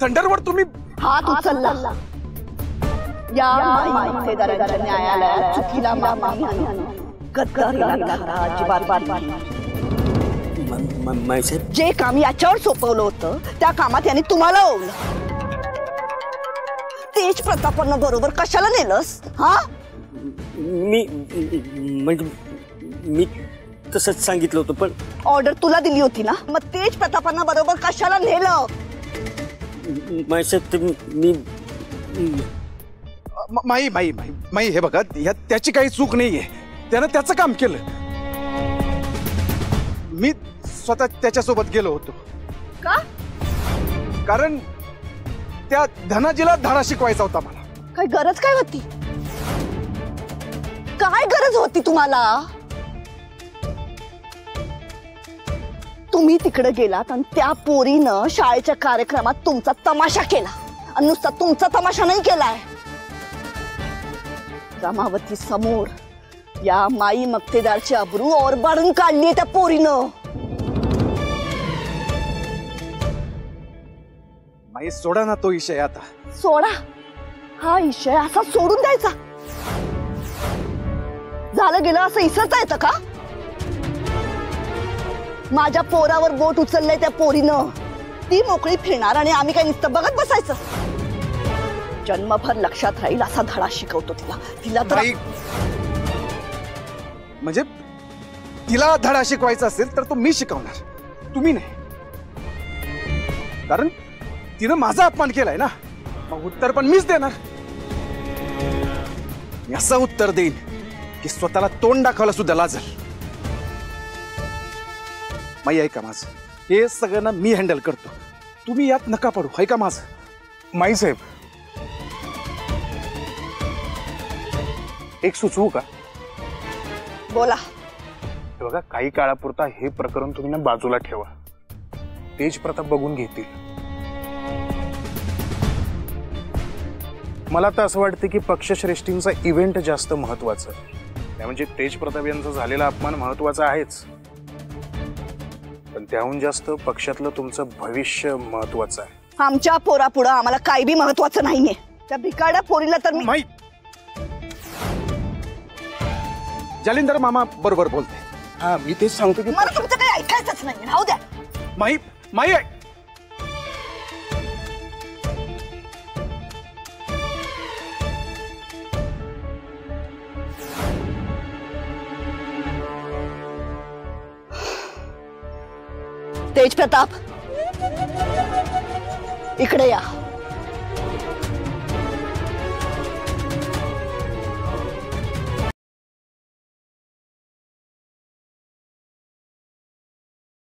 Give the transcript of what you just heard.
थंडरवर तुम्ही हात उचलला या माहितीदारांच्या न्यायालयात चुकीला माफी आणि गद्दारीला धारा अजिबात माईसाहेब, जे काम याच्यावर सोपवलं होतं त्या कामात यांनी तुम्हाला ओवलं. तेज प्रतापांना बरोबर कशाला नेलंस? हा, मी म्हणजे मी तसंच सांगितलं होतं, पण ऑर्डर तुला दिली होती ना, मग तेज प्रतापांना बरोबर कशाला नेलं? माईसाहेब मी माई माई माई माई हे बघा, त्याची काही चूक नाहीये. त्यानं त्याचं काम केलं. मी स्वतः त्याच्यासोबत गेलो होतो. का? कारण त्या धनाजीला धडा शिकवायचा होता मला. काय गरज काय होती? काय गरज होती तुम्हाला? तुम्ही तिकडे गेलात आणि त्या पोरीनं शाळेच्या कार्यक्रमात तुमचा तमाशा केला. आणि नुसता तुमचा तमाशा नाही केलाय, रमावती समोर या माई मक्तेदारची अब्रू ओरबाडून काढली त्या पोरीनं. माई सोडा ना तो विषय आता. सोडा? हा विषय असा सोडून द्यायचा? झालं गेलं असं इसरता येतं का? माझ्या पोरावर बोट उचललंय त्या पोरीनं. ती मोकळी फिरणार आणि आम्ही काय नुसतं बघत बसायचं? जन्मभर लक्षात राहील असा धडा शिकवतो तिला तर. म्हणजे तिला धडा शिकवायचा असेल तर तो मी शिकवणार, तुम्ही नाही. कारण तिनं माझा अपमान केलाय ना, मग उत्तर पण मीच देणार. मी असं उत्तर देईन की स्वतःला तोंड दाखवायला सुद्धा लाजल. माई ऐका माझं, हे सगळं ना मी हँडल करतो, तुम्ही यात नका पडू. ऐका माझं. माईसाहेब, एक सुचवू का? बोला. बघा, काही काळापुरता हे प्रकरण तुम्ही ना बाजूला ठेवा. तेज प्रताप बघून घेतील. मला तर असं वाटतं की पक्षश्रेष्ठींचा इव्हेंट जास्त महत्वाचा आहे. म्हणजे तेज प्रताप यांचा झालेला अपमान महत्वाचा आहेच, पण त्याहून जास्त पक्षातलं तुमचं भविष्य महत्वाचं आहे. आमच्या पोरापुढं आम्हाला काही बी महत्वाचं नाहीये. त्या भिकारड्या पोरीला तर मी. माई, जालिंदर मामा बरोबर बोलते. हा, मी तेच सांगतो की मला तुमचं काही ऐकायचंच नाही. राहू द्या. माई माई तेज प्रताप, इकडे या.